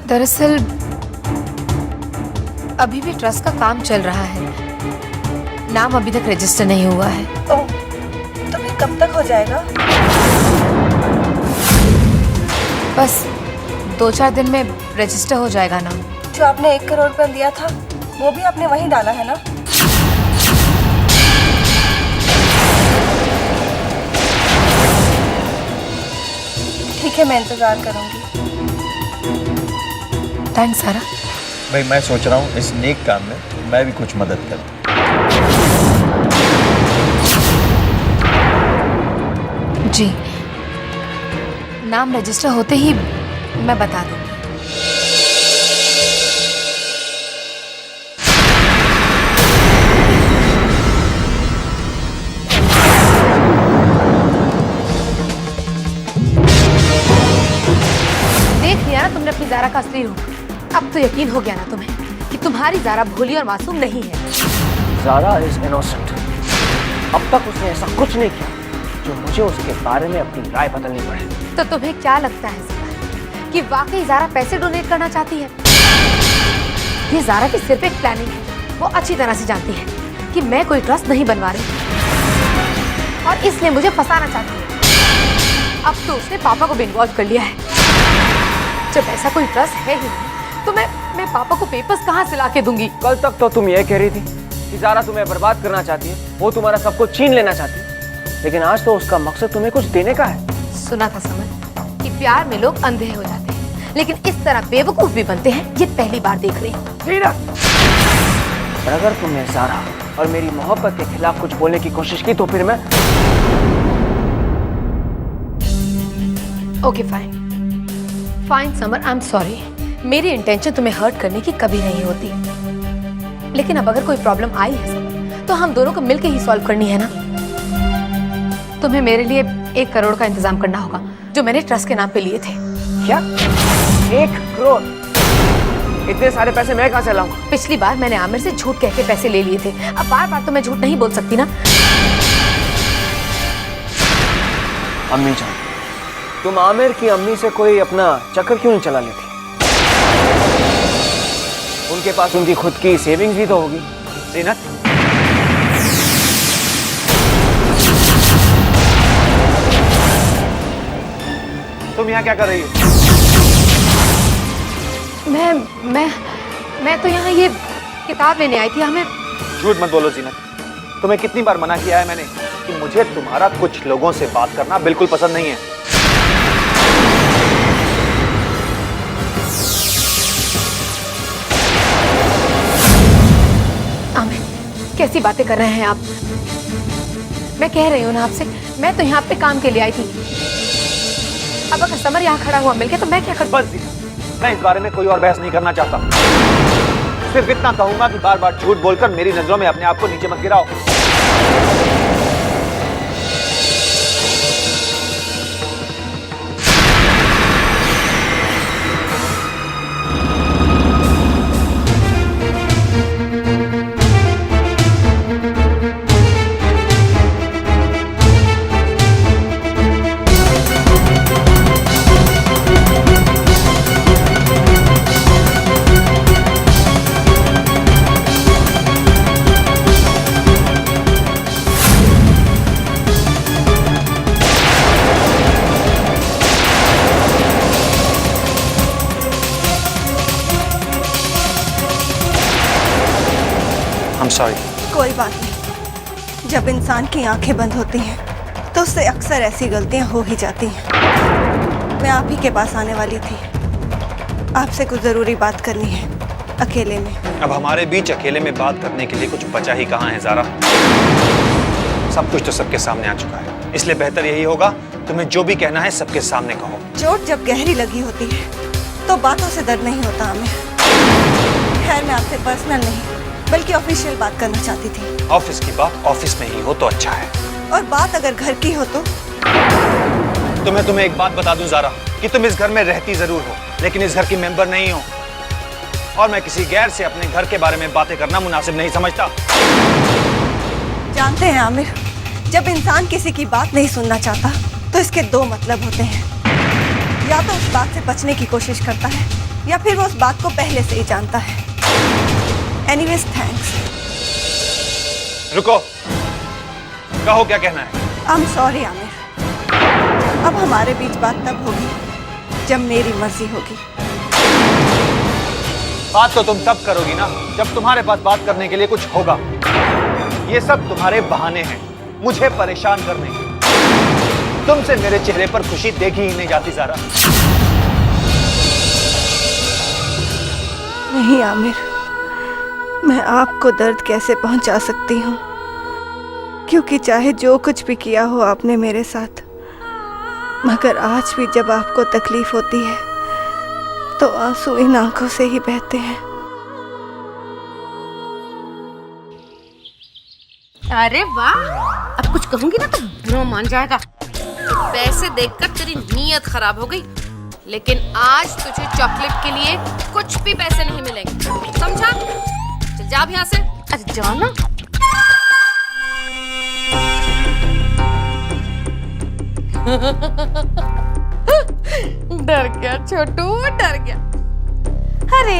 दरअसल अभी भी ट्रस्ट का काम चल रहा है, नाम अभी तक रजिस्टर नहीं हुआ है। ओह, तो फिर कब तक हो जाएगा? बस 2-4 दिन में रजिस्टर हो जाएगा नाम। जो आपने 1 करोड़ रुपया दिया था वो भी आपने वहीं डाला है ना? ठीक है, मैं इंतजार करूंगी। थैंक्स सारा। भाई मैं सोच रहा हूँ इस नेक काम में मैं भी कुछ मदद करूँ। जी, नाम रजिस्टर होते ही मैं बता दूंगी। देख लिया ना तुमने अपनी ज़ारा का असली रूप। अब तो यकीन हो गया ना तुम्हें कि तुम्हारी ज़ारा भोली और मासूम नहीं है। Zaara is innocent. अब तक उसने ऐसा कुछ नहीं किया जो मुझे उसके बारे में अपनी राय बदलनी पड़े। तो तुम्हें क्या लगता है ज़ारा कि वाकई ज़ारा पैसे डोनेट करना चाहती है? ये ज़ारा की सिर्फ एक प्लानिंग है। वो अच्छी तरह से जानती है कि मैं कोई ट्रस्ट नहीं बनवा रही और इसलिए मुझे फंसाना चाहती है। अब तो उसने पापा को भी इन्वॉल्व कर लिया है। जब ऐसा कोई ट्रस्ट है ही नहीं तो मैं पापा को पेपर्स कहाँ से ला के दूंगी? कल तक तो तुम ये कह रही थी कि ज़ारा तुम्हें बर्बाद करना चाहती है, वो तुम्हारा सब कुछ छीन लेना चाहती है, लेकिन आज तो उसका मकसद तुम्हें कुछ देने का है। सुना था समर कि प्यार में लोग अंधे हो जाते हैं, लेकिन इस तरह बेवकूफ भी बनते हैं, ये पहली बार देख रही हूँ। और अगर तुमने ज़ारा और मेरी मोहब्बत के खिलाफ कुछ बोलने की कोशिश की तो फिर मैं okay fine summer, I am sorry. मेरी इंटेंशन तुम्हें हर्ट करने की कभी नहीं होती, लेकिन अब अगर कोई प्रॉब्लम आई है समर, तो हम दोनों को मिलके ही सॉल्व करनी है ना। तुम्हें मेरे लिए 1 करोड़ का इंतजाम करना होगा जो मैंने ट्रस्ट के नाम पे लिए थे। क्या 1 करोड़? इतने सारे पैसे मैं कहाँ से लाऊंगा? पिछली बार मैंने आमिर से झूठ कह के पैसे ले लिए थे, अब बार बार तो मैं झूठ नहीं बोल सकती ना। अम्मी जान, तुम आमिर की अम्मी से कोई अपना चक्कर क्यों नहीं चला लेती? उनके पास उनकी खुद की सेविंग्स भी तो होगी। जीनत, तुम यहाँ क्या कर रही हो? मैं तो यहाँ ये किताब लेने आई थी। हमें झूठ मत बोलो जीनत। तुम्हें कितनी बार मना किया है मैंने कि मुझे तुम्हारा कुछ लोगों से बात करना बिल्कुल पसंद नहीं है। आमिर, कैसी बातें कर रहे हैं आप? मैं कह रही हूँ ना आपसे, मैं तो यहाँ पे काम के लिए आई थी। अब अगर समर यहाँ खड़ा हुआ मिल गया तो मैं क्या करूँ? बस जीनत, मैं इस बारे में कोई और बहस नहीं करना चाहता। सिर्फ इतना कहूंगा कि बार बार झूठ बोलकर मेरी नजरों में अपने आप को नीचे मत गिराओ। I'm sorry. कोई बात नहीं, जब इंसान की आंखें बंद होती हैं तो उससे अक्सर ऐसी गलतियां हो ही जाती हैं। मैं आप ही के पास आने वाली थी, आपसे कुछ जरूरी बात करनी है अकेले में। अब हमारे बीच अकेले में बात करने के लिए कुछ बचा ही कहाँ है ज़ारा? सब कुछ तो सबके सामने आ चुका है, इसलिए बेहतर यही होगा तुम्हें जो भी कहना है सबके सामने कहो। चोट जब गहरी लगी होती है तो बातों से दर्द नहीं होता हमें। खैर, मैं आपसे पर्सनल नहीं बल्कि ऑफिशियल बात करना चाहती थी। ऑफिस की बात ऑफिस में ही हो तो अच्छा है, और बात अगर घर की हो तो तुम्हें एक बात बता दूं ज़ारा कि तुम इस घर में रहती जरूर हो लेकिन इस घर की मेंबर नहीं हो, और मैं किसी गैर से अपने घर के बारे में बातें करना मुनासिब नहीं समझता। जानते हैं आमिर, जब इंसान किसी की बात नहीं सुनना चाहता तो इसके 2 मतलब होते हैं। या तो उस बात से बचने की कोशिश करता है या फिर वो उस बात को पहले से ही जानता है। Anyways thanks. रुको, कहो क्या कहना है। आई एम सॉरी आमिर, अब हमारे बीच बात तब होगी जब मेरी मर्जी होगी। बात तो तुम तब करोगी ना जब तुम्हारे पास बात करने के लिए कुछ होगा। ये सब तुम्हारे बहाने हैं मुझे परेशान करने के। तुमसे मेरे चेहरे पर खुशी देखी ही नहीं जाती ज़ारा। नहीं आमिर, मैं आपको दर्द कैसे पहुंचा सकती हूँ, क्योंकि चाहे जो कुछ भी किया हो आपने मेरे साथ, मगर आज भी जब आपको तकलीफ होती है तो आंसू इन आंखों से ही बहते हैं। अरे वाह, अब कुछ कहूंगी ना तो बुरा मान जाएगा। पैसे देखकर तेरी नीयत खराब हो गई, लेकिन आज तुझे चॉकलेट के लिए कुछ भी पैसे नहीं मिलेंगे, समझा? चल जा अब यहाँ से। अरे जाना। डर गया छोटू, डर गया। अरे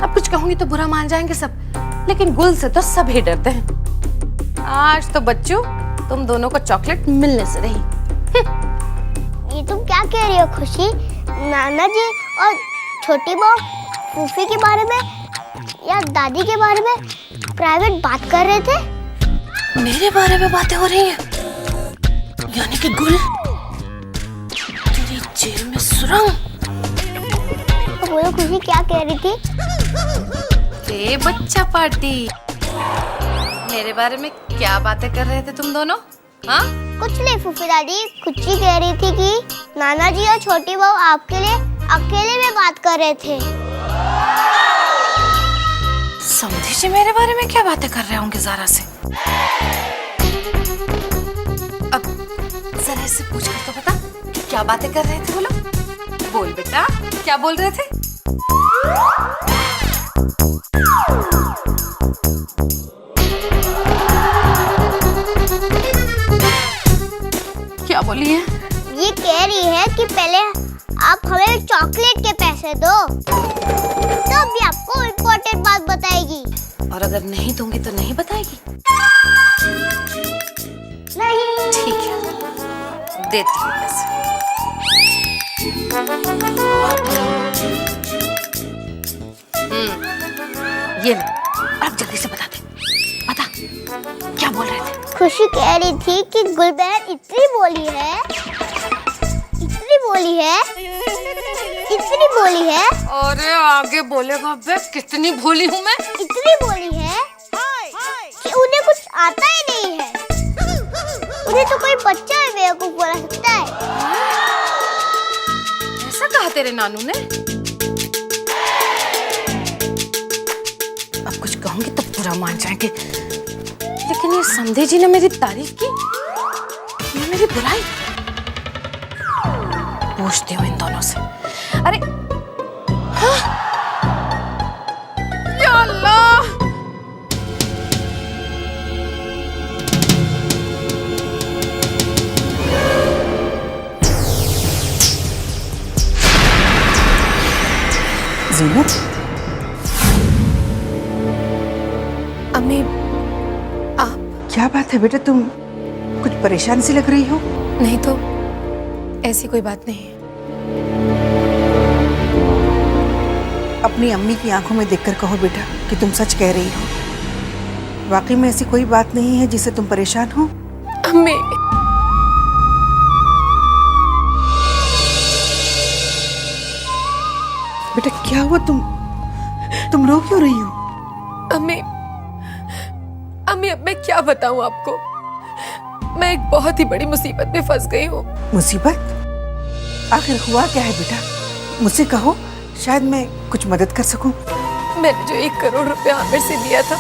अब कुछ कहूंगी तो बुरा मान जाएंगे सब, लेकिन गुल से तो सब ही डरते हैं। आज तो बच्चों तुम दोनों को चॉकलेट मिलने से रही। ये तुम क्या कह रही हो खुशी? नाना जी और छोटी बहू फूफी के बारे में या दादी के बारे में प्राइवेट बात कर रहे थे? मेरे बारे में बातें हो रही हैं? यानी कि गुल तेरी जेब में सुरंग। तो बोलो खुशी क्या कह रही थी? ए बच्चा पार्टी, मेरे बारे में क्या बातें कर रहे थे तुम दोनों? हाँ? कुछ नहीं फूफी दादी, खुशी कह रही थी कि नाना जी और छोटी बहू आपके लिए अकेले में बात कर रहे थे। समझी जी मेरे बारे में क्या बातें कर रहे होंगे ज़ारा से? अब जरा इससे पूछ कर तो बता कि क्या बातें कर रहे थे वो लोग? बोल बेटा, क्या बोल रहे थे? क्या बोली है? ये कह रही है कि पहले आप हमें चॉकलेट के पैसे दो, तब भी आपको इम्पोर्टेंट बात बताएगी। और अगर नहीं दूंगी तो नहीं बताएगी? नहीं। ठीक है, देती हूँ पैसे। ये ले, अब जल्दी से बता दे, बता क्या बोल रहे थे? खुशी कह रही थी कि गुलबहन इतनी बोली है, इतनी बोली है, इतनी बोली है। अरे आगे बोलेगा बे, कितनी भोली हूँ मैं? इतनी बोली है कि उन्हें कुछ आता ही नहीं है। उन्हें तो कोई बच्चा भी बेवकूफ बोला सकता है। ऐसा कहा तेरे नानू ने? अब कुछ कहूंगी तो बुरा मान जाएंगे, लेकिन ये समधे जी ने मेरी तारीफ की या मेरी बुराई? पूछती हूँ इन दोनों से। अरे हाँ? या अल्लाह! ज़ीनत, अम्मी, आप? क्या बात है बेटा, तुम कुछ परेशान सी लग रही हो? नहीं तो ऐसी कोई बात नहीं है। अपनी अम्मी की आंखों में देखकर कहो बेटा कि तुम सच कह रही हो। वाकई में ऐसी कोई बात नहीं है जिससे तुम परेशान हो? अम्मी, बेटा क्या हुआ, तुम रो क्यों रही हो? अम्मी, अम्मी अब मैं क्या बताऊं आपको? मैं एक बहुत ही बड़ी मुसीबत में फंस गई हूँ। मुसीबत? आखिर हुआ क्या है बेटा, मुझसे कहो, शायद मैं कुछ मदद कर सकूं। मैंने जो 1 करोड़ रुपया आमिर से लिया था,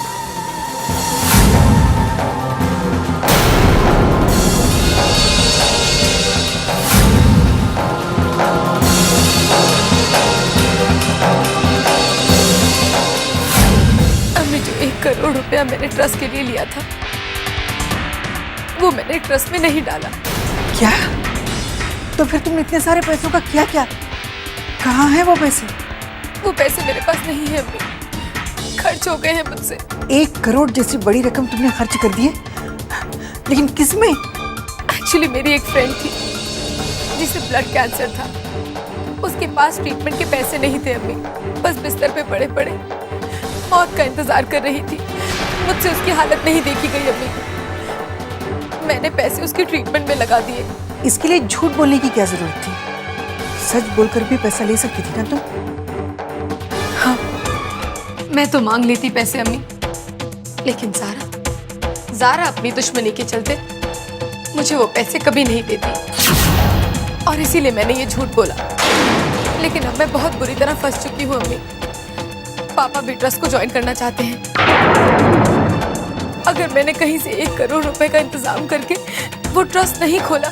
अम्मी जो 1 करोड़ रुपया मैंने ट्रस्ट के लिए लिया था, वो मैंने ट्रस्ट में नहीं डाला। क्या? तो फिर तुमने इतने सारे पैसों का किया क्या? कहाँ है वो पैसे? वो पैसे मेरे पास नहीं है अम्मी, खर्च हो गए हैं मुझसे। 1 करोड़ जैसी बड़ी रकम तुमने खर्च कर दी है, लेकिन किस में? एक्चुअली मेरी एक फ्रेंड थी जिसे ब्लड कैंसर था। उसके पास ट्रीटमेंट के पैसे नहीं थे अम्मी, बस बिस्तर पे पड़े पड़े मौत का इंतजार कर रही थी। मुझसे उसकी हालत नहीं देखी गई अम्मी, मैंने पैसे उसके ट्रीटमेंट में लगा दिए। इसके लिए झूठ बोलने की क्या जरूरत थी? सच बोलकर भी पैसा ले सकती थी ना तुम। हाँ, मैं तो मांग लेती पैसे अम्मी, लेकिन ज़ारा अपनी दुश्मनी के चलते मुझे वो पैसे कभी नहीं देती, और इसीलिए मैंने ये झूठ बोला। लेकिन अब मैं बहुत बुरी तरह फंस चुकी हूँ अम्मी। पापा भी ट्रस्ट को ज्वाइन करना चाहते हैं। अगर मैंने कहीं से 1 करोड़ रुपए का इंतजाम करके वो ट्रस्ट नहीं खोला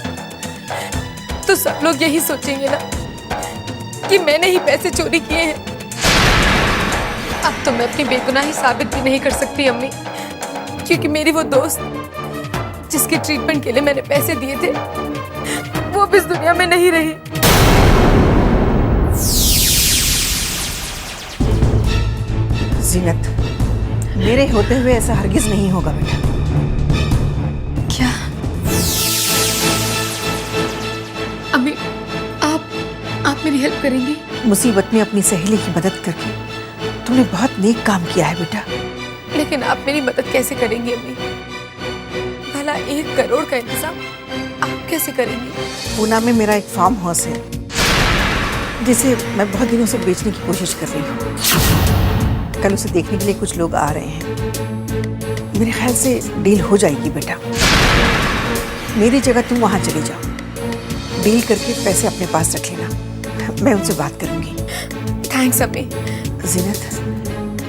तो सब लोग यही सोचेंगे ना कि मैंने ही पैसे चोरी किए हैं। अब तो मैं अपनी बेगुनाही साबित भी नहीं कर सकती अम्मी, क्योंकि मेरी वो दोस्त जिसके ट्रीटमेंट के लिए मैंने पैसे दिए थे वो अब इस दुनिया में नहीं रही। जीनत, मेरे होते हुए ऐसा हरगिज नहीं होगा बेटा। क्या अम्मी, आप मेरी हेल्प करेंगी? मुसीबत में अपनी सहेली की मदद करके तुमने बहुत नेक काम किया है बेटा। लेकिन आप मेरी मदद कैसे करेंगी अम्मी? भला 1 करोड़ का इंतजाम आप कैसे करेंगी? पूना में मेरा एक फार्म हाउस है जिसे मैं बहुत दिनों से बेचने की कोशिश कर रही हूँ। कल उसे देखने के लिए कुछ लोग आ रहे हैं। मेरे ख्याल से डील हो जाएगी बेटा। मेरी जगह तुम वहाँ चली जाओ, डील करके पैसे अपने पास रख लेना, मैं उनसे बात करूँगी। थैंक्स अम्मी। जीनत,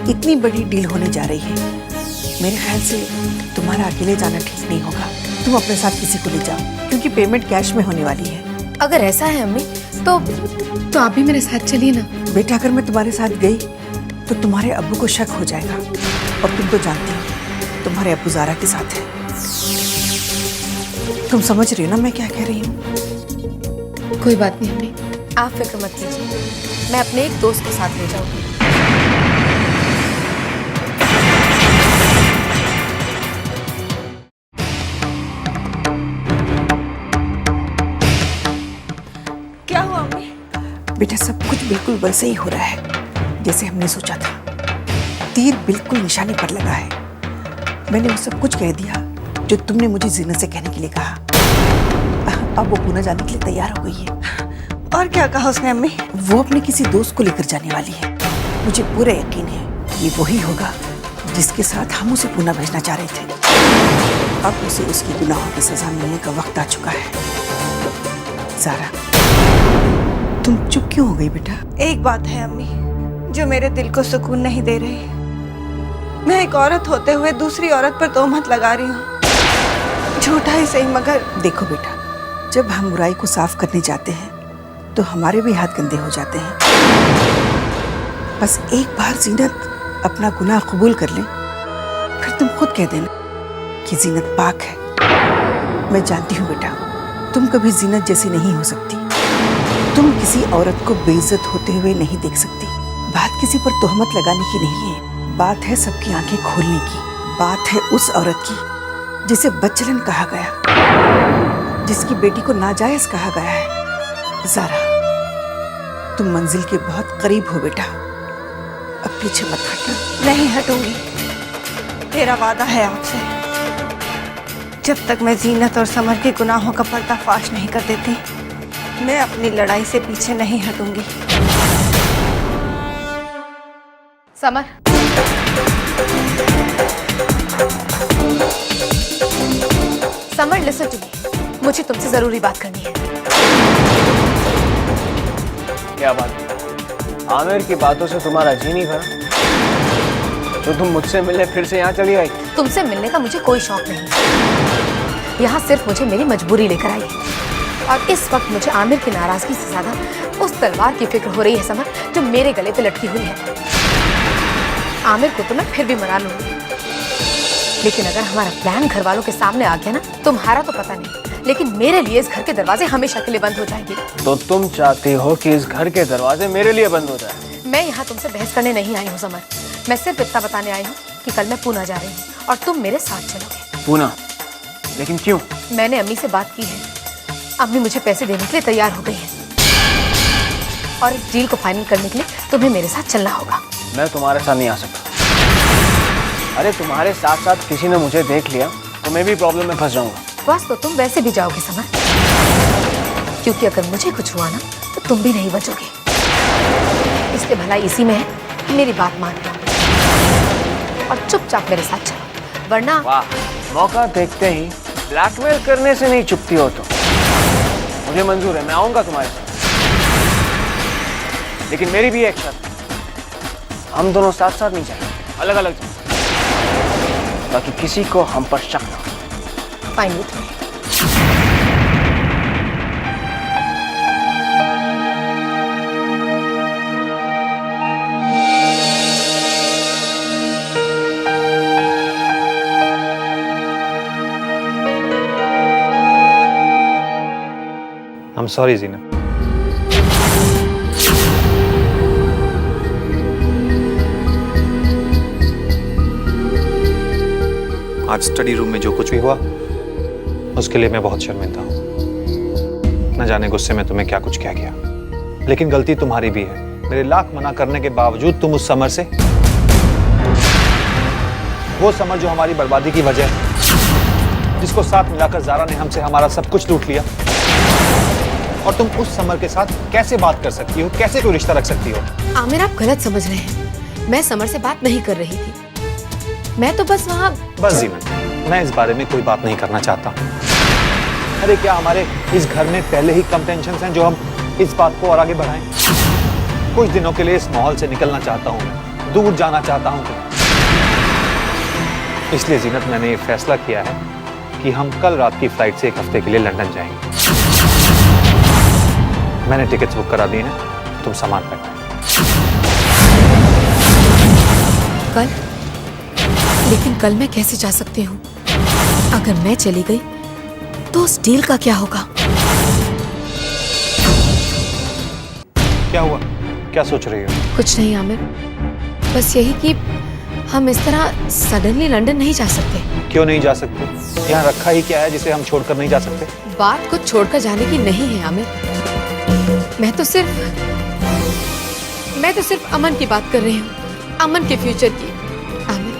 इतनी बड़ी डील होने जा रही है, मेरे ख्याल से तुम्हारा अकेले जाना ठीक नहीं होगा। तुम अपने साथ किसी को ले जाओ, क्योंकि पेमेंट कैश में होने वाली है। अगर ऐसा है अम्मी तो आप भी मेरे साथ चलिए ना। बेटा, अगर मैं तुम्हारे साथ गई तो तुम्हारे अब्बू को शक हो जाएगा, और तुम तो जानती हो तुम्हारे अब्बू ज़ारा के साथ है। तुम समझ रही हो ना मैं क्या कह रही हूँ? कोई बात नहीं अम्मी, आप फिक्र मत कीजिए, मैं अपने एक दोस्त के साथ ले जाऊंगी। क्या हुआ अम्मी? बेटा, सब कुछ बिल्कुल वैसे ही हो रहा है जैसे हमने सोचा था। तीर बिल्कुल निशाने पर लगा है। मैंने वो सब कुछ कह दिया जो तुमने मुझे जीनत से कहने के लिए कहा। अब वो पूना जाने के लिए तैयार हो गई है। और क्या कहा उसने अम्मी? वो अपने किसी दोस्त को लेकर जाने वाली है। मुझे पूरा यकीन है ये वही होगा जिसके साथ हम उसे पूना भेजना चाह रहे थे। अब उसे उसकी गुनाहों की सजा मिलने का वक्त आ चुका है। ज़ारा, तुम चुप क्यों हो गई बेटा? एक बात है अम्मी जो मेरे दिल को सुकून नहीं दे रही। मैं एक औरत होते हुए दूसरी औरत पर तोहमत लगा रही हूँ। झूठा ही सही, मगर देखो बेटा, जब हम बुराई को साफ करने जाते हैं तो हमारे भी हाथ गंदे हो जाते हैं। बस एक बार जीनत अपना गुनाह कबूल कर ले, फिर तुम खुद कह देना कि जीनत पाक है। मैं जानती हूँ बेटा, तुम कभी जीनत जैसी नहीं हो सकती। तुम किसी औरत को बेइज्जत होते हुए नहीं देख सकती। बात किसी पर तोहमत लगाने की नहीं है, बात है सबकी आंखें खोलने की। बात है उस औरत की जिसे बच्चलन कहा गया, जिसकी बेटी को नाजायज कहा गया है। ज़ारा, तुम मंजिल के बहुत करीब हो बेटा, अब पीछे मत हटना। नहीं हटूंगी। तेरा वादा है आपसे, जब तक मैं जीनत और समर के गुनाहों का पर्दाफाश नहीं कर देती, मैं अपनी लड़ाई से पीछे नहीं हटूंगी। Samar, Samar listen to me, मुझे तुमसे जरूरी बात करनी है। क्या बात? आमिर की बातों से तुम्हारा जी नहीं भरा तो तुम मुझसे मिलने फिर से यहाँ चली आई? तुमसे मिलने का मुझे कोई शौक नहीं। यहाँ सिर्फ मुझे मेरी मजबूरी लेकर आई है, और इस वक्त मुझे आमिर की नाराजगी से ज्यादा उस तलवार की फिक्र हो रही है समर, जो मेरे गले पे लटकी हुई है। आमिर को तो मैं फिर भी मना लूंगी, लेकिन अगर हमारा प्लान घर वालों के सामने आ गया ना, तुम्हारा तो पता नहीं, लेकिन मेरे लिए इस घर के दरवाजे हमेशा के लिए बंद हो जाएंगे। तो तुम चाहती हो कि इस घर के दरवाजे मेरे लिए बंद हो जाए? मैं यहाँ तुमसे बहस करने नहीं आई हूँ समर। मैं सिर्फ इतना बताने आई हूँ कि कल मैं पूना जा रही हूँ और तुम मेरे साथ चलोगे। पूना? लेकिन क्यों? मैंने अम्मी से बात की है। अम्मी मुझे पैसे देने के लिए तैयार हो गई है और इस डील को फाइनल करने के लिए तुम्हें मेरे साथ चलना होगा। मैं तुम्हारे साथ नहीं आ सकता। अरे तुम्हारे साथ साथ किसी ने मुझे देख लिया तो मैं भी प्रॉब्लम में फंस जाऊंगा। बस तो तुम वैसे भी जाओगे समर, क्योंकि अगर मुझे कुछ हुआ ना तो तुम भी नहीं बचोगे। इसलिए भलाई इसी में है कि मेरी बात मान लो और चुपचाप मेरे साथ चलो, वरना। वाह, मौका देखते ही ब्लैकमेल करने से नहीं चुपती हो तो मुझे मंजूर है, मैं आऊंगा तुम्हारे साथ। लेकिन मेरी भी एक शर्त है, हम दोनों साथ साथ नहीं जाएंगे, अलग अलग जाएंगे, ताकि किसी को हम पर शक ना हो। Fine with me. I'm sorry, जीना। आज स्टडी रूम में जो कुछ भी हुआ उसके लिए मैं बहुत शर्मिंदा हूँ। न जाने गुस्से में तुम्हें क्या कुछ कह गया, लेकिन गलती तुम्हारी भी है। मेरे लाख मना करने के बावजूद तुम उस समर से, वो समर जो हमारी बर्बादी की वजह है, जिसको साथ मिलाकर ज़ारा ने हमसे हमारा सब कुछ लूट लिया, और तुम उस समर के साथ कैसे बात कर सकती हो, कैसे कोई रिश्ता रख सकती हो? आमिर, आप गलत समझ रहे हैं। मैं समर से बात नहीं कर रही थी, मैं तो बस वहाँ। बस जीवन, मैं इस बारे में कोई बात नहीं करना चाहता। अरे क्या हमारे इस घर में पहले ही कम टेंशन हैं जो हम इस बात को और आगे बढ़ाएं? कुछ दिनों के लिए इस माहौल से निकलना चाहता हूँ, मैं दूर जाना चाहता हूँ। इसलिए जीनत, मैंने ये फैसला किया है कि हम कल रात की फ्लाइट से 1 हफ्ते के लिए लंदन जाएंगे। मैंने टिकट्स बुक करा दी हैं, तुम सामान पैक करो। कल? लेकिन कल मैं कैसे जा सकती हूँ? अगर मैं चली गई तो उस डील का क्या होगा? क्या हुआ? क्या सोच रही हो? कुछ नहीं आमिर, बस यही कि हम इस तरह सडनली लंदन नहीं जा सकते। क्यों नहीं जा सकते? यहाँ रखा ही क्या है जिसे हम छोड़कर नहीं जा सकते? बात कुछ छोड़कर जाने की नहीं है आमिर। मैं तो सिर्फ अमन की बात कर रही हूँ, अमन के फ्यूचर की। आमिर,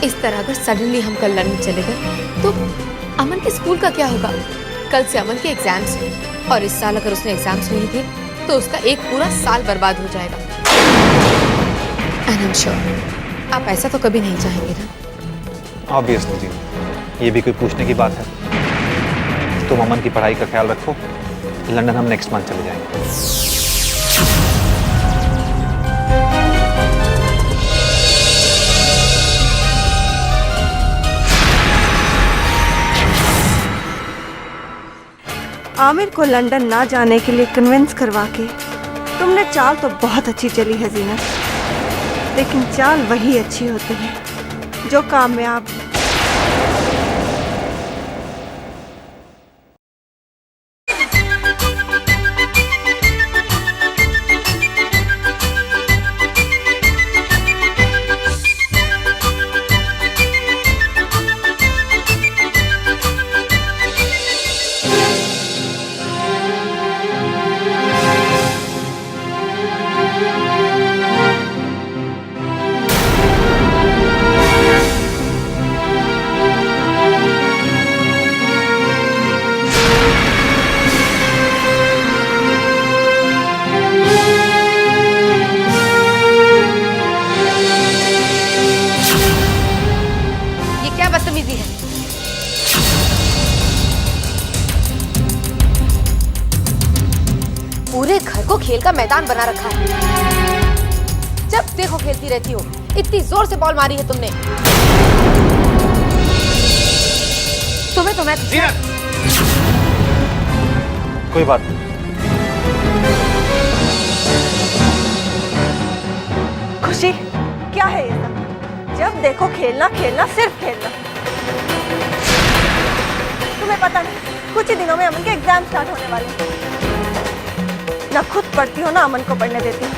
इस तरह अगर सडनली हम कल लंदन चले गए तो अमन के स्कूल का क्या होगा? कल से अमन के एग्जाम्स हैं और इस साल अगर उसने एग्जाम्स नहीं थे तो उसका एक पूरा साल बर्बाद हो जाएगा। एंड आई एम श्योर आप ऐसा तो कभी नहीं चाहेंगे ना? ऑब्वियसली जी, ये भी कोई पूछने की बात है। तुम अमन की पढ़ाई का ख्याल रखो, लंदन हम नेक्स्ट मंथ चले जाएंगे। आमिर को लंदन ना जाने के लिए कन्विंस करवा के तुमने चाल तो बहुत अच्छी चली है जीनत, लेकिन चाल वही अच्छी होती है जो कामयाब। बदतमीजी है। पूरे घर को खेल का मैदान बना रखा है। जब देखो खेलती रहती हो। इतनी जोर से बॉल मारी है तुमने। तुम्हें तो मैं कोई बात नहीं। खुशी, क्या है ये सब? जब देखो खेलना खेलना, सिर्फ खेलना। तुम्हें पता नहीं कुछ ही दिनों में अमन के एग्जाम स्टार्ट होने वाले हैं। ना खुद पढ़ती हो ना अमन को पढ़ने देती हो।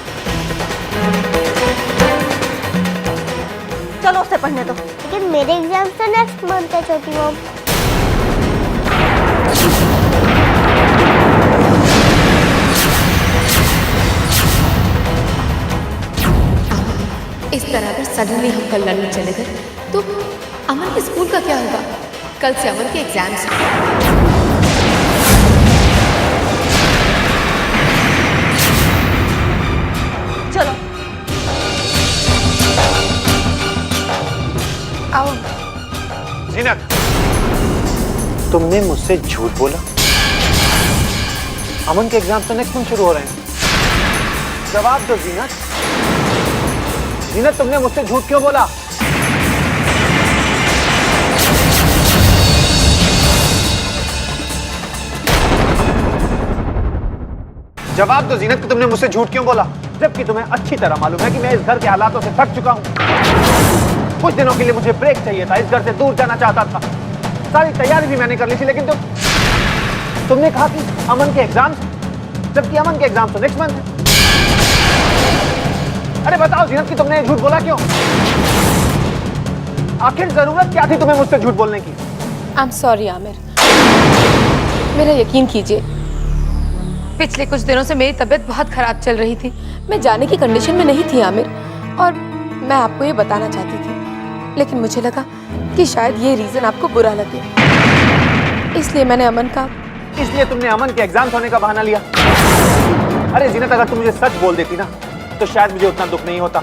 चलो उसे पढ़ने दो। लेकिन मेरे एग्जाम तो नेक्स्ट मंथ है छोटी मॉम। इस तरह अगर सडनली हम कल लंदन चले गए तो अमन के स्कूल का क्या होगा? कल से अमन के एग्जाम्स हैं। चलो आओ। जीनत, तुमने मुझसे झूठ बोला। अमन के एग्जाम तो नेक्स्ट मंथ शुरू हो रहे हैं। जवाब दो जीनत। जीनत, तुमने मुझसे झूठ क्यों बोला? जवाब दो जीनत कि तुमने मुझसे झूठ क्यों बोला, जबकि तुम्हें अच्छी तरह मालूम है कि मैं इस घर के हालातों से थक चुका हूं। कुछ दिनों के लिए मुझे ब्रेक चाहिए था, इस घर से दूर जाना चाहता था। सारी तैयारी भी मैंने कर ली थी, लेकिन तुमने कहा कि अमन के एग्जाम्स, जबकि अमन के एग्जाम तो नेक्स्ट मंथ है। अरे बताओ जीनत कि तुमने झूठ बोला क्यों? आखिर जरूरत क्या थी तुम्हें मुझसे झूठ बोलने की? आई एम सॉरी आमिर, मेरा यकीन कीजिए, पिछले कुछ दिनों से मेरी तबीयत बहुत खराब चल रही थी। मैं जाने की कंडीशन में नहीं थी आमिर, और मैं आपको ये बताना चाहती थी, लेकिन मुझे लगा कि शायद ये रीजन आपको बुरा लगे, इसलिए मैंने अमन का। इसलिए तुमने अमन के एग्जाम्स होने का बहाना लिया? अरे जीनत, अगर तुम मुझे सच बोल देती ना तो शायद मुझे उतना दुख नहीं होता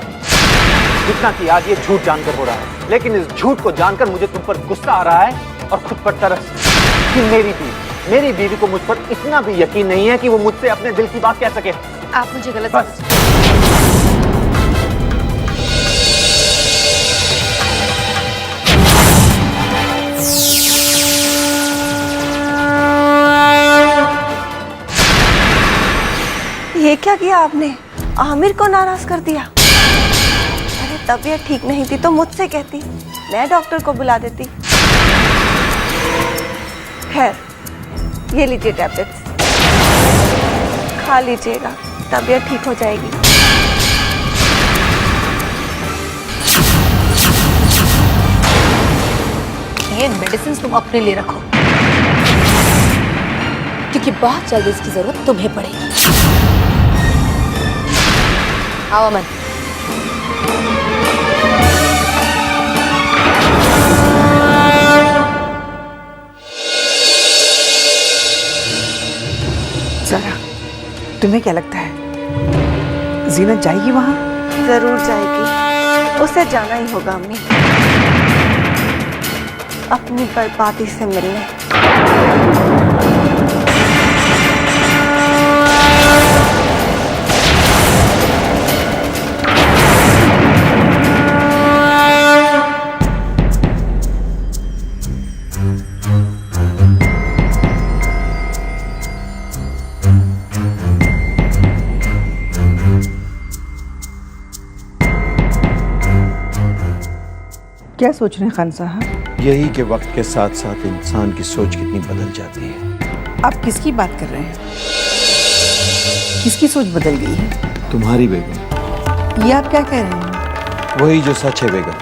जितना कि आज ये झूठ जानकर हो रहा है। लेकिन इस झूठ को जानकर मुझे तुम पर गुस्सा आ रहा है और खुद पर तरस कि मेरी बीवी को मुझ पर इतना भी यकीन नहीं है कि वो मुझसे अपने दिल की बात कह सके। आप मुझे गलत बस। ये क्या किया आपने? आमिर को नाराज कर दिया। अरे तबीयत ठीक नहीं थी तो मुझसे कहती, मैं डॉक्टर को बुला देती। खैर, ये लीजिए टैबलेट्स, खा लीजिएगा, तबीयत ठीक हो जाएगी। ये मेडिसिन तुम अपने लिए रखो, क्योंकि बहुत जल्द इसकी जरूरत तुम्हें पड़ेगी। आओ अमन। ज़रा, तुम्हें क्या लगता है जीनत जाएगी वहां? जरूर जाएगी, उसे जाना ही होगा अम्मी, अपनी बर्बादी से मिलने। क्या सोच रहे हैं खान साहब? यही कि वक्त के साथ साथ इंसान की सोच कितनी बदल जाती है। आप किसकी बात कर रहे हैं? किसकी सोच बदल गई है? तुम्हारी बेगम। ये आप क्या कह रहे हैं? वही जो सच है बेगम।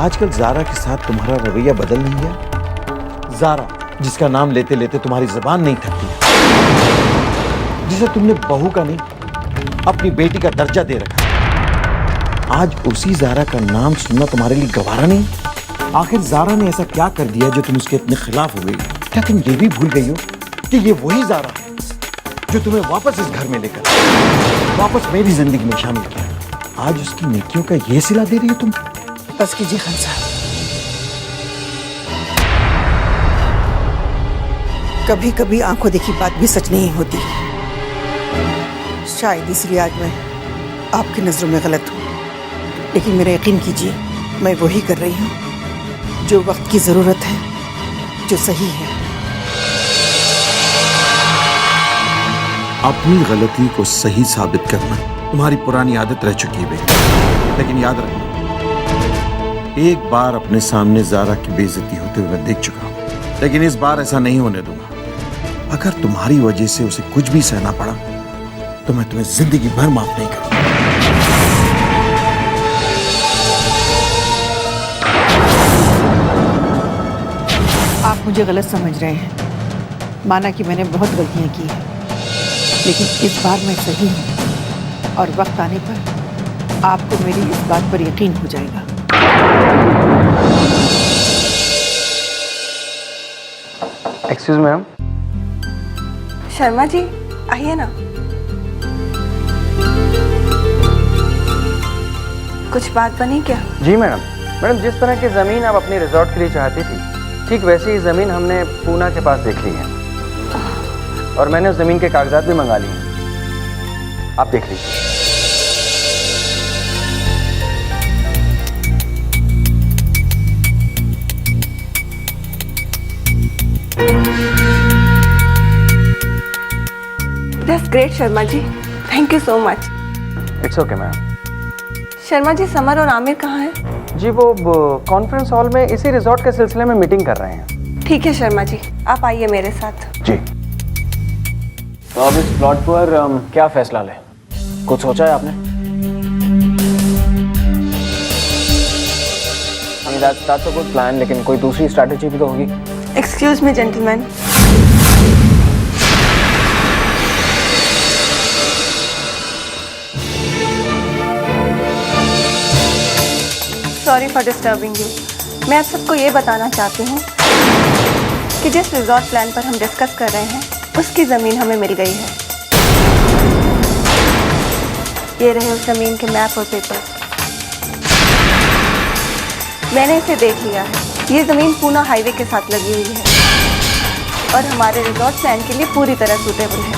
आजकल जारा के साथ तुम्हारा रवैया बदल नहीं गया? जारा, जिसका नाम लेते लेते तुम्हारी जुबान नहीं थकती, जिसे तुमने बहू का नहीं अपनी बेटी का दर्जा दे रखा, आज उसी जारा का नाम सुनना तुम्हारे लिए गवारा नहीं? आखिर जारा ने ऐसा क्या कर दिया जो तुम उसके इतने खिलाफ हो गई? क्या तुम ये भी भूल गई हो कि ये वही जारा है जो तुम्हें वापस इस घर में लेकर वापस मेरी जिंदगी में शामिल किया? आज उसकी नेकियों का ये सिला दे रही हो तुम? बस कीजिए खान साहब, कभी कभी आंखों देखी बात भी सच नहीं होती। शायद इसलिए आज मैं आपकी नजरों में गलत हूँ, लेकिन मेरा यकीन कीजिए, मैं वही कर रही हूँ जो वक्त की जरूरत है, जो सही है। अपनी गलती को सही साबित करना तुम्हारी पुरानी आदत रह चुकी है बेटी। लेकिन याद रखना, एक बार अपने सामने जारा की बेइज्जती होते हुए मैं देख चुका हूं, लेकिन इस बार ऐसा नहीं होने दूंगा। अगर तुम्हारी वजह से उसे कुछ भी सहना पड़ा तो मैं तुम्हें जिंदगी भर माफ नहीं करूंगा। आप मुझे गलत समझ रहे हैं। माना कि मैंने बहुत गलतियां की हैं, लेकिन इस बार मैं सही हूं और वक्त आने पर आपको मेरी इस बात पर यकीन हो जाएगा। Excuse ma'am. शर्मा जी आइए ना। कुछ बात बनी क्या? जी मैडम। मैडम, जिस तरह की ज़मीन आप अपनी रिजॉर्ट के लिए चाहती थी, ठीक वैसी ही ज़मीन हमने पूना के पास देख ली है और मैंने उस ज़मीन के कागजात भी मंगा लिए हैं। आप देख लीजिए। That's great Sharma ji, thank you so much. It's okay ma'am. Sharma ji, Samar और आमिर कहाँ हैं? जी वो कॉन्फ्रेंस हॉल में इसी रिजॉर्ट के सिलसिले में मीटिंग कर रहे हैं। ठीक है शर्मा जी, आप आइए मेरे साथ। जी। तो अब इस प्लॉट पर क्या फैसला लें? कुछ सोचा है आपने? That's a good plan, लेकिन कोई दूसरी स्ट्रैटेजी भी तो होगी। Excuse me gentleman. Sorry for disturbing you. मैं आप सबको ये बताना चाहती हूँ कि जिस रिजॉर्ट प्लान पर हम डिस्कस कर रहे हैं उसकी ज़मीन हमें मिल गई है। ये रहे उस ज़मीन के मैप और पेपर्स। मैंने इसे देख लिया है। ये ज़मीन पूना हाईवे के साथ लगी हुई है और हमारे रिजॉर्ट प्लान के लिए पूरी तरह सूटेबल है।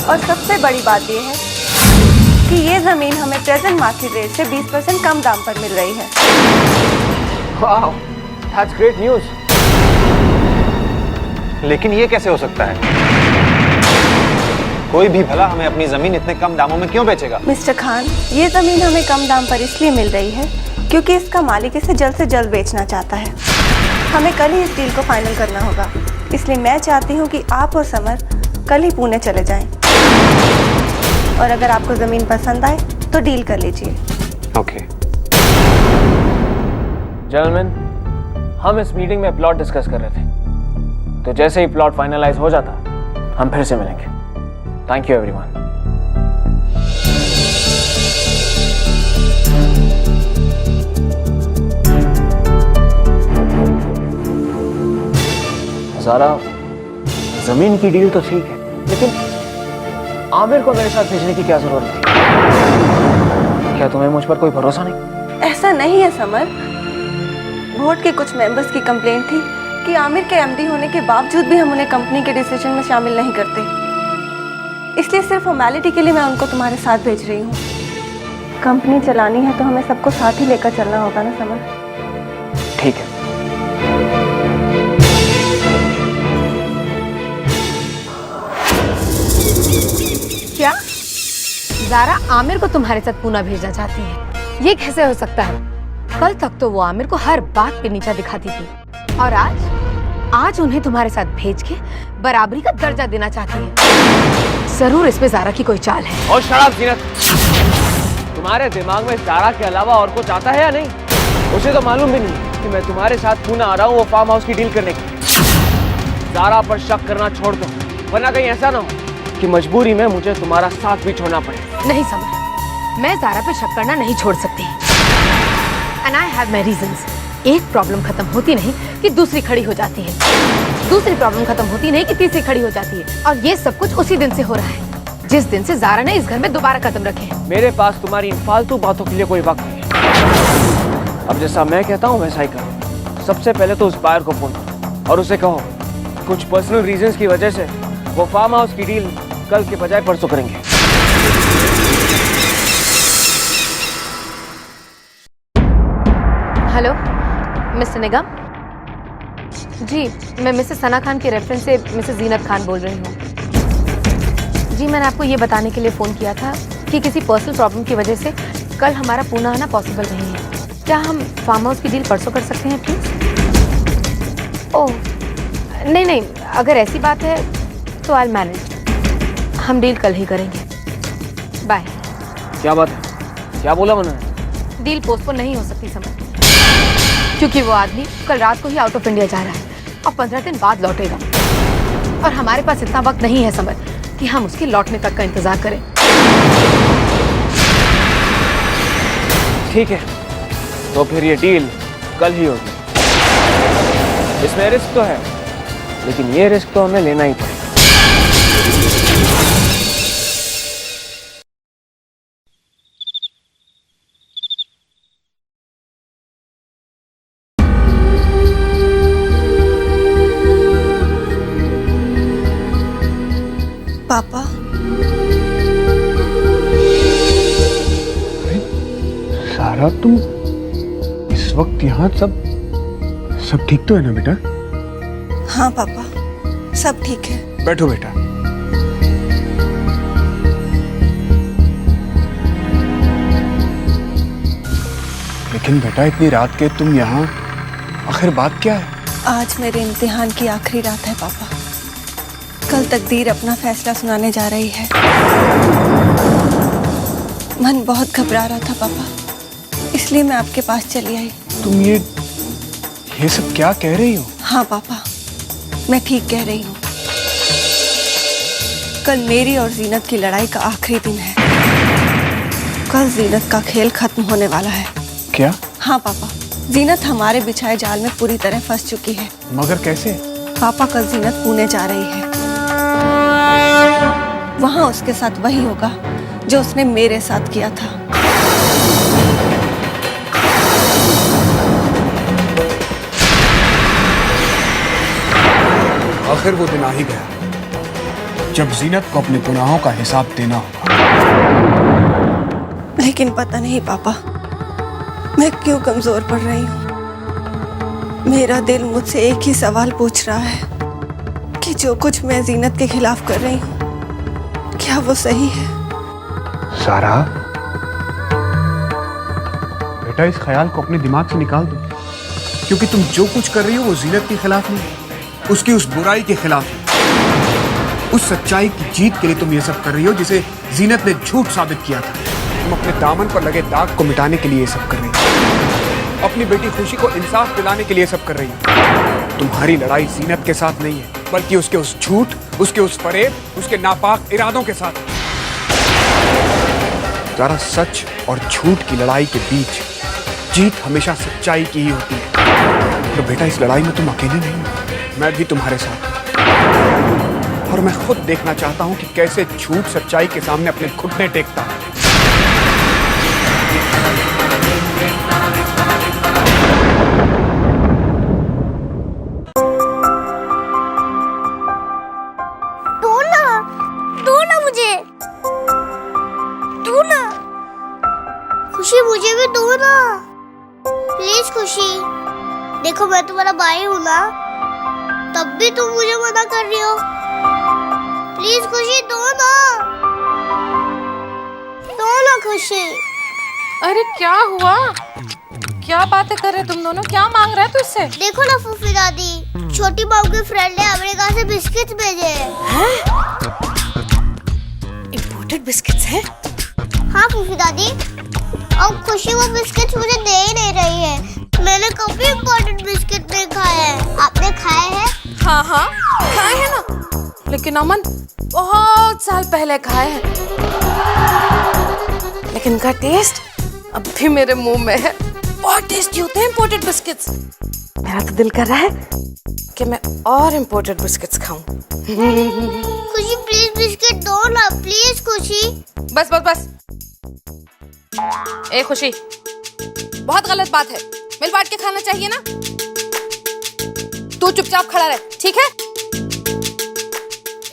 और सबसे बड़ी बात यह है कि ये ज़मीन हमें प्रेजेंट मार्केट रेट से 20% कम दाम पर मिल रही है। वाह, that's great news। लेकिन ये कैसे हो सकता है? कोई भी भला हमें अपनी जमीन इतने कम दामों में क्यों बेचेगा? मिस्टर खान, ये ज़मीन हमें कम दाम पर इसलिए मिल रही है क्योंकि इसका मालिक इसे जल्द से जल्द बेचना चाहता है। हमें कल ही इस डील को फाइनल करना होगा, इसलिए मैं चाहती हूँ कि आप और समर कल ही पुणे चले जाएं। और अगर आपको ज़मीन पसंद आए तो डील कर लीजिए। ओके। जेंटलमैन, हम इस मीटिंग में प्लॉट डिस्कस कर रहे थे, तो जैसे ही प्लॉट फाइनलाइज हो जाता हम फिर से मिलेंगे। Thank you everyone. ज़ारा, जमीन की डील तो ठीक है, लेकिन आमिर को मेरे साथ भेजने की क्या जरूरत थी? क्या तुम्हें मुझ पर कोई भरोसा नहीं? ऐसा नहीं है समर। बोर्ड के कुछ मेंबर्स की कंप्लेंट थी कि आमिर के एमडी होने के बावजूद भी हम उन्हें कंपनी के डिसीजन में शामिल नहीं करते, इसलिए सिर्फ फॉर्मेलिटी के लिए मैं उनको तुम्हारे साथ भेज रही हूँ। कंपनी चलानी है तो हमें सबको साथ ही लेकर चलना होगा ना समर? ठीक है। क्या ज़ारा आमिर को तुम्हारे साथ पूना भेजना चाहती है? ये कैसे हो सकता है? कल तक तो वो आमिर को हर बात पे नीचा दिखाती थी और आज उन्हें तुम्हारे साथ भेज के बराबरी का दर्जा देना चाहती है। जरूर इसमें ज़ारा की कोई चाल है। और शराब जीनत, तुम्हारे दिमाग में ज़ारा के अलावा और कुछ आता है या नहीं? उसे तो मालूम भी नहीं कि मैं तुम्हारे साथ पूना आ रहा हूँ वो फार्म हाउस की डील करने की। ज़ारा पर शक करना छोड़ दो, वरना कहीं ऐसा ना हो कि मजबूरी में मुझे तुम्हारा साथ भी छोड़ना पड़े। नहीं समझ, मैं ज़ारा पे शक करना नहीं छोड़ सकती। And I have my reasons। एक प्रॉब्लम खत्म होती नहीं कि दूसरी खड़ी हो जाती है, दूसरी प्रॉब्लम खत्म होती नहीं कि तीसरी खड़ी हो जाती है, और ये सब कुछ उसी दिन से हो रहा है जिस दिन से ज़ारा ने इस घर में दोबारा कदम रखे हैं। मेरे पास तुम्हारी इन फालतू बातों के लिए कोई वक्त नहीं है। अब जैसा मैं कहता हूँ वैसा ही करो। सबसे पहले तो उस बायर को फोन करो और उसे कहो कुछ पर्सनल रीजंस की वजह से वो फार्म हाउस की डील कल के बजाय परसों करेंगे। हेलो मिस्टर निगम जी, मैं मिसेस सना खान के रेफरेंस से मिसेस जीनत खान बोल रही हूँ। जी मैंने आपको ये बताने के लिए फ़ोन किया था कि किसी पर्सनल प्रॉब्लम की वजह से कल हमारा पूना आना पॉसिबल नहीं है। क्या हम फार्म हाउस की डील परसों कर सकते हैं प्लीज? ओह नहीं नहीं, अगर ऐसी बात है तो आई मैनेज। हम डील कल ही करेंगे। बाय। क्या बात है, क्या बोला मैंने? डील पोस्टपोन नहीं हो सकती समर, क्योंकि वो आदमी कल रात को ही आउट ऑफ इंडिया जा रहा है और 15 दिन बाद लौटेगा, और हमारे पास इतना वक्त नहीं है समर कि हम उसके लौटने तक का इंतजार करें। ठीक है, तो फिर ये डील कल ही होगी। इसमें रिस्क तो है, लेकिन ये रिस्क तो हमें लेना ही पड़ेगा। पापा, सारा तुम इस वक्त यहाँ सब ठीक तो है ना बेटा? हाँ पापा, सब ठीक है। बैठो बेटा। लेकिन बेटा इतनी रात के तुम यहाँ, आखिर बात क्या है? आज मेरे इम्तिहान की आखिरी रात है पापा। कल तकदीर अपना फैसला सुनाने जा रही है। मन बहुत घबरा रहा था पापा, इसलिए मैं आपके पास चली आई। तुम ये सब क्या कह रही हो? हाँ पापा, मैं ठीक कह रही हूँ। कल मेरी और जीनत की लड़ाई का आखिरी दिन है। कल जीनत का खेल खत्म होने वाला है। क्या? हाँ पापा, जीनत हमारे बिछाए जाल में पूरी तरह फंस चुकी है। मगर कैसे? पापा, कल जीनत पुणे जा रही है। वहां उसके साथ वही होगा जो उसने मेरे साथ किया था। आखिर वो दिन आ ही गया जब जीनत को अपने गुनाहों का हिसाब देना होगा। लेकिन पता नहीं पापा, मैं क्यों कमजोर पड़ रही हूँ। मेरा दिल मुझसे एक ही सवाल पूछ रहा है कि जो कुछ मैं जीनत के खिलाफ कर रही हूँ, क्या वो सही है? सारा बेटा, इस ख्याल को अपने दिमाग से निकाल दो, क्योंकि तुम जो कुछ कर रही हो वो जीनत के खिलाफ नहीं, उसकी उस बुराई के खिलाफ है। उस सच्चाई की जीत के लिए तुम ये सब कर रही हो जिसे जीनत ने झूठ साबित किया था। तुम अपने दामन पर लगे दाग को मिटाने के लिए ये सब कर रही हो। अपनी बेटी खुशी को इंसाफ दिलाने के लिए सब कर रही हो। तुम्हारी लड़ाई जीनत के साथ नहीं है, बल्कि उसके उस झूठ, उसके उस फरेब, उसके नापाक इरादों के साथ। जरा सच और झूठ की लड़ाई के बीच जीत हमेशा सच्चाई की ही होती है। तो बेटा, इस लड़ाई में तुम अकेले नहीं हो, मैं भी तुम्हारे साथ हूं। और मैं खुद देखना चाहता हूं कि कैसे झूठ सच्चाई के सामने अपने घुटने टेकता है। खुशी, मुझे भी दो ना प्लीज। खुशी, देखो मैं तुम्हारा भाई हूँ ना, तब भी तुम मुझे मना कर रही हो। प्लीज खुशी, दो ना खुशी। अरे क्या हुआ? क्या बातें कर रहे तुम दोनों? क्या मांग रहे हो तुझसे? देखो ना फूफी दादी, छोटी बहू के फ्रेंड ने अमेरिका से बिस्किट भेजे हैं। इंपोर्टेड बिस्किट्स हैं? हाँ फूफी दादी, और खुशी वो बिस्किट मुझे दे ही नहीं रही है। मैंने कभी इम्पोर्टेड बिस्किट नहीं खाए हैं। आपने खाए हैं? हाँ हाँ खाए हैं ना, लेकिन अमन बहुत साल पहले खाए हैं। लेकिन इनका टेस्ट अब भी मेरे मुंह में है। बहुत टेस्टी होते हैं इम्पोर्टेड बिस्किट्स। मेरा तो दिल कर रहा है कि मैं और इम्पोर्टेड बिस्किट्स खाऊं। खुशी प्लीज बिस्किट दो ना, प्लीज खुशी। बस बस बस। ए खुशी, बहुत गलत बात है। मिल बांट के खाना चाहिए ना। तू चुपचाप खड़ा रह, ठीक है?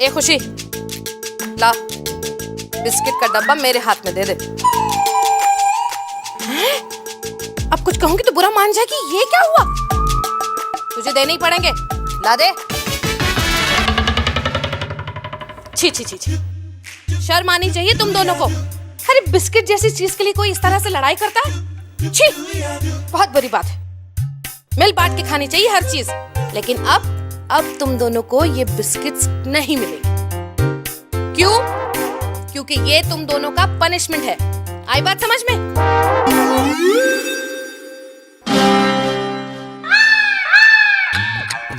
ए खुशी, ला बिस्किट का डब्बा मेरे हाथ में दे दे। अब कुछ कहूंगी तो बुरा मान जाएगी। ये क्या हुआ? तुझे देने ही पड़ेंगे, ला दे। छी छी छी छी, शर्म आनी चाहिए तुम दोनों को। अरे बिस्किट जैसी चीज के लिए कोई इस तरह से लड़ाई करता है? छी, बहुत बुरी बात है। मिल बांट के खानी चाहिए हर चीज, लेकिन अब तुम दोनों को ये बिस्किट्स नहीं मिलेंगे। क्यों? क्योंकि ये तुम दोनों का पनिशमेंट है। आई बात समझ में?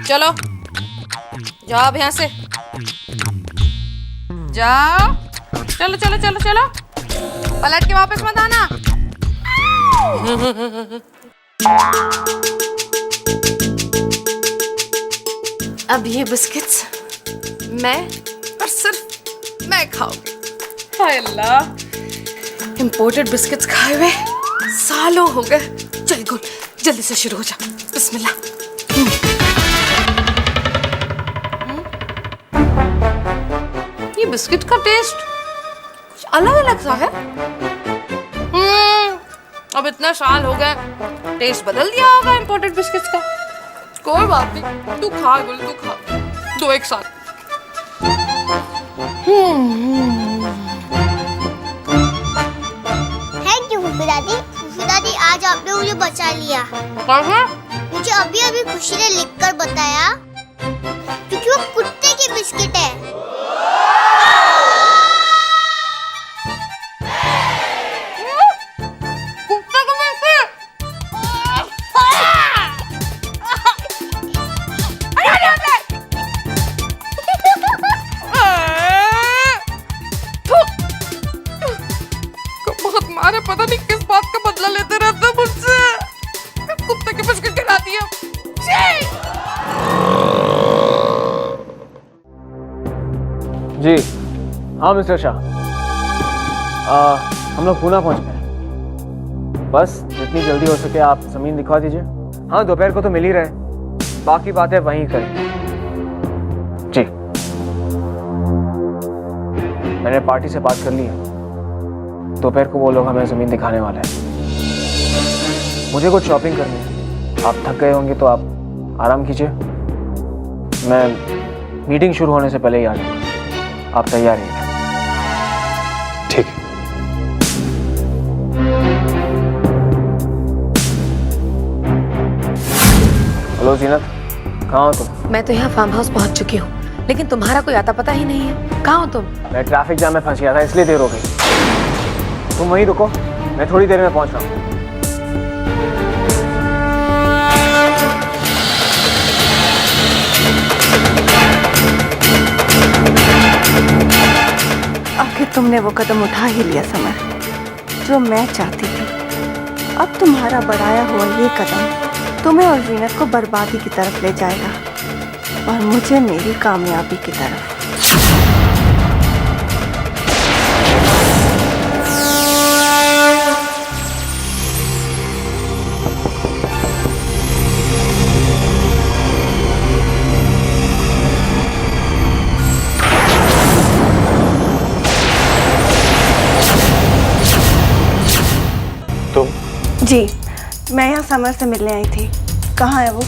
चलो जाओ अब यहाँ से, जाओ। चलो चलो चलो चलो, पलट के वापस मत आना। अब ये बिस्किट्स मैं और सिर्फ मैं खाऊंगी। हाय अल्लाह, इंपोर्टेड बिस्किट्स खाए हुए सालों हो गए। चल गुल, जल्दी से शुरू हो जा। बिस्मिल्लाह। ये बिस्किट का टेस्ट कुछ अलग अलग सा है। अब इतने साल हो गए, टेस्ट बदल दिया होगा इंपोर्टेड बिस्किट्स का। कोई बात नहीं, तू खा गुल, तू खा, दो एक साथ। थैंक यू फूफी दादी। फूफी दादी, आज आपने मुझे बचा लिया। मुझे अभी अभी खुशी ने लिखकर बताया, क्योंकि वो कुत्ते की बिस्किट है। मारे, पता नहीं किस बात का बदला लेते रहते हैं मुझसे। कुत्ते की बिस्किट खिलाती है। जी हाँ मिस्टर शाह, हम लोग पूना पहुंच गए। बस जितनी जल्दी हो सके आप जमीन दिखवा दीजिए। हाँ, दोपहर को तो मिल ही रहे, बाकी बातें वहीं करें। जी, मैंने पार्टी से बात कर ली है, दोपहर को वो लोग हमें जमीन दिखाने वाले हैं। मुझे कुछ शॉपिंग करनी है, आप थक गए होंगे तो आप आराम कीजिए, मैं मीटिंग शुरू होने से पहले ही आ जाऊंगा। आप तैयार रहिए। ठीक है। हेलो जीनत, कहाँ हो तुम? मैं तो यहाँ फार्म हाउस पहुँच चुकी हूँ, लेकिन तुम्हारा कोई आता पता ही नहीं है। कहाँ हो तुम? मैं ट्रैफिक जाम में फंस गया था, इसलिए देर हो गई। तुम वहीं रुको, मैं थोड़ी देर में पहुंच रहा हूँ। आखिर तुमने वो कदम उठा ही लिया समर, जो मैं चाहती थी। अब तुम्हारा बढ़ाया हुआ ये कदम तुम्हें और जीनत को बर्बादी की तरफ ले जाएगा, और मुझे मेरी कामयाबी की तरफ। तुम? जी, मैं यहाँ समर से मिलने आई थी। कहाँ है वो?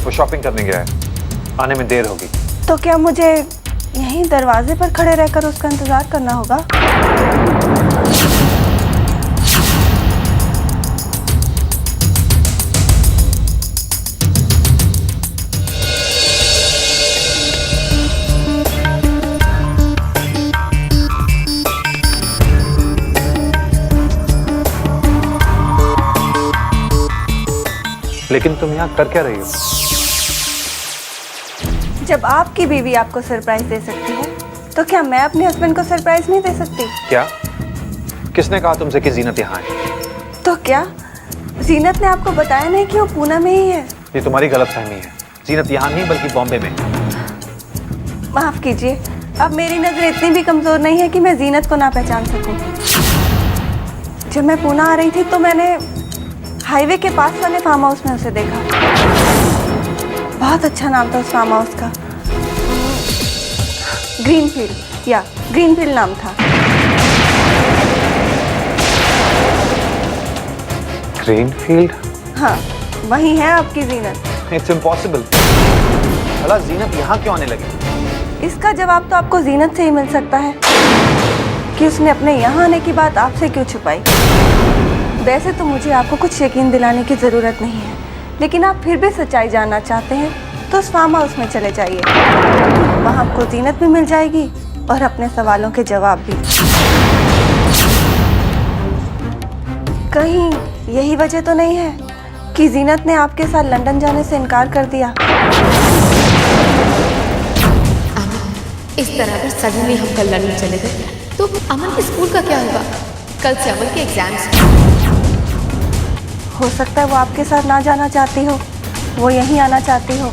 वो शॉपिंग करने गया है, आने में देर होगी। तो क्या मुझे यहीं दरवाजे पर खड़े रहकर उसका इंतजार करना होगा? लेकिन तुम यहाँ कर क्या रही हो? जब आपकी बीवी आपको सरप्राइज दे सकती है, तो क्या मैं अपने हस्बैंड को सरप्राइज नहीं दे सकती? क्या? किसने कहा तुमसे कि जीनत यहाँ है? तो क्या जीनत ने आपको बताया नहीं कि वो पूना में ही है? ये तुम्हारी गलतफहमी है। जीनत यहाँ नहीं बल्कि बॉम्बे में। माफ कीजिए, अब मेरी नजर इतनी भी कमजोर नहीं है कि मैं जीनत को ना पहचान सकूं। जब मैं पूना आ रही थी तो मैंने हाईवे के पास वाले फार्म हाउस में उसे देखा। बहुत अच्छा नाम था उस फार्म हाउस का, ग्रीनफील्ड, या ग्रीनफील्ड नाम था। ग्रीनफील्ड? हाँ, वही है आपकी जीनत। It's impossible. भला जीनत यहाँ क्यों आने लगी? इसका जवाब तो आपको जीनत से ही मिल सकता है कि उसने अपने यहाँ आने की बात आपसे क्यों छुपाई। वैसे तो मुझे आपको कुछ यकीन दिलाने की ज़रूरत नहीं है, लेकिन आप फिर भी सच्चाई जानना चाहते हैं तो उस फार्म हाउस में चले जाइए। वहाँ आपको जीनत भी मिल जाएगी और अपने सवालों के जवाब भी। कहीं यही वजह तो नहीं है कि जीनत ने आपके साथ लंदन जाने से इनकार कर दिया? इस तरह अगर सडनली हम कल लंदन चले गए तो अमन के स्कूल का क्या होगा? कल से अमन के एग्जाम्स। हो सकता है वो आपके साथ ना जाना चाहती हो, वो यहीं आना चाहती हो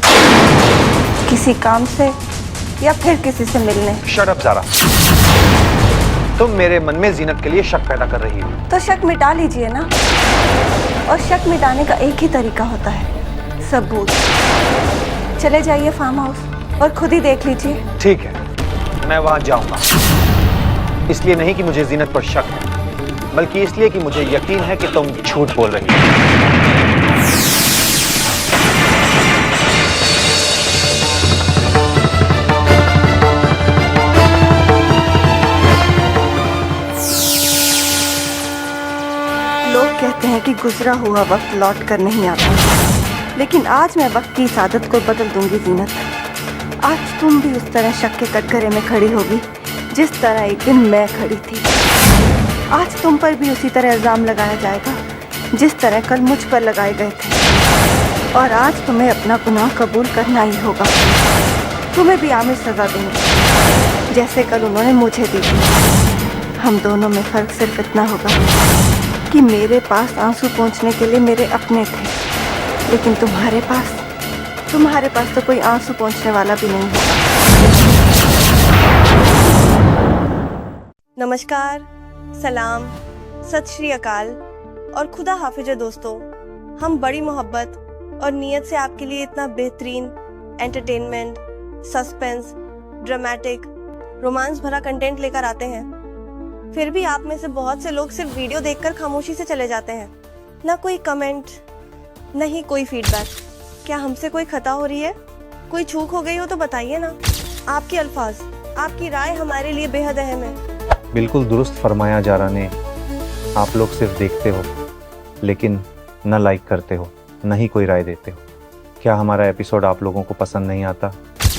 किसी काम से या फिर किसी से मिलने। शट अप ज़ारा, तुम मेरे मन में जीनत के लिए शक पैदा कर रही हो। तो शक मिटा लीजिए ना, और शक मिटाने का एक ही तरीका होता है, सबूत। चले जाइए फार्म हाउस और खुद ही देख लीजिए। ठीक है, मैं वहां जाऊंगा। इसलिए नहीं कि मुझे जीनत पर शक है, बल्कि इसलिए कि मुझे यकीन है कि तुम झूठ बोल रही हो। लोग कहते हैं कि गुजरा हुआ वक्त लौट कर नहीं आता, लेकिन आज मैं वक्त की इस आदत को बदल दूंगी जीनत। आज तुम भी उस तरह शक के कटघरे में खड़ी होगी जिस तरह एक दिन मैं खड़ी थी। आज तुम पर भी उसी तरह इल्ज़ाम लगाया जाएगा जिस तरह कल मुझ पर लगाए गए थे, और आज तुम्हें अपना गुनाह कबूल करना ही होगा। तुम्हें भी आमिर सज़ा देंगे जैसे कल उन्होंने मुझे दी थी। हम दोनों में फ़र्क सिर्फ इतना होगा कि मेरे पास आंसू पोंछने के लिए मेरे अपने थे, लेकिन तुम्हारे पास तो कोई आंसू पोंछने वाला भी नहीं होगा। नमस्कार, सलाम, सत श्री अकाल और खुदा हाफिज दोस्तों। हम बड़ी मोहब्बत और नीयत से आपके लिए इतना बेहतरीन एंटरटेनमेंट, सस्पेंस, ड्रामेटिक, रोमांस भरा कंटेंट लेकर आते हैं। फिर भी आप में से बहुत से लोग सिर्फ वीडियो देखकर खामोशी से चले जाते हैं। ना कोई कमेंट, न ही कोई फीडबैक। क्या हमसे कोई खता हो रही है? कोई चूक हो गई हो तो बताइए ना। आपके अल्फाज, आपकी राय हमारे लिए बेहद अहम है। बिल्कुल दुरुस्त फरमाया ज़ारा ने। आप लोग सिर्फ देखते हो लेकिन न लाइक करते हो, न ही कोई राय देते हो। क्या हमारा एपिसोड आप लोगों को पसंद नहीं आता?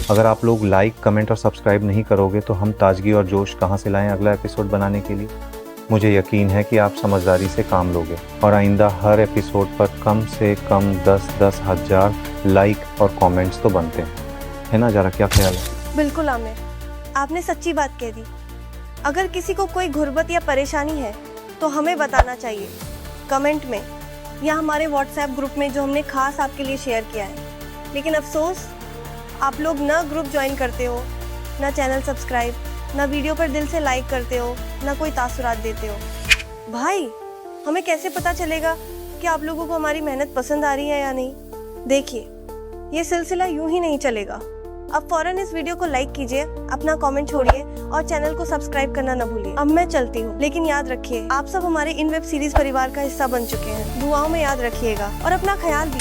अगर आप लोग लाइक, कमेंट और सब्सक्राइब नहीं करोगे तो हम ताजगी और जोश कहाँ से लाएं अगला एपिसोड बनाने के लिए? मुझे यकीन है कि आप समझदारी से काम लोगे और आइंदा हर एपिसोड पर कम से कम 10-10 हज़ार लाइक और कमेंट्स तो बनते हैं, है ना ज़ारा? क्या ख्याल है? बिल्कुल आमिर, आपने सच्ची बात कह दी। अगर किसी को कोई गुर्बत या परेशानी है तो हमें बताना चाहिए कमेंट में या हमारे व्हाट्सएप ग्रुप में जो हमने खास आपके लिए शेयर किया है। लेकिन अफसोस, आप लोग न ग्रुप ज्वाइन करते हो, न चैनल सब्सक्राइब, न वीडियो पर दिल से लाइक करते हो, न कोई तासुरात देते हो। भाई, हमें कैसे पता चलेगा कि आप लोगों को हमारी मेहनत पसंद आ रही है या नहीं? देखिए, ये सिलसिला यूं ही नहीं चलेगा। अब फौरन इस वीडियो को लाइक कीजिए, अपना कमेंट छोड़िए और चैनल को सब्सक्राइब करना न भूलिए। अब मैं चलती हूँ, लेकिन याद रखिए, आप सब हमारे इन वेब सीरीज परिवार का हिस्सा बन चुके हैं। दुआओं में याद रखिएगा और अपना ख्याल भी।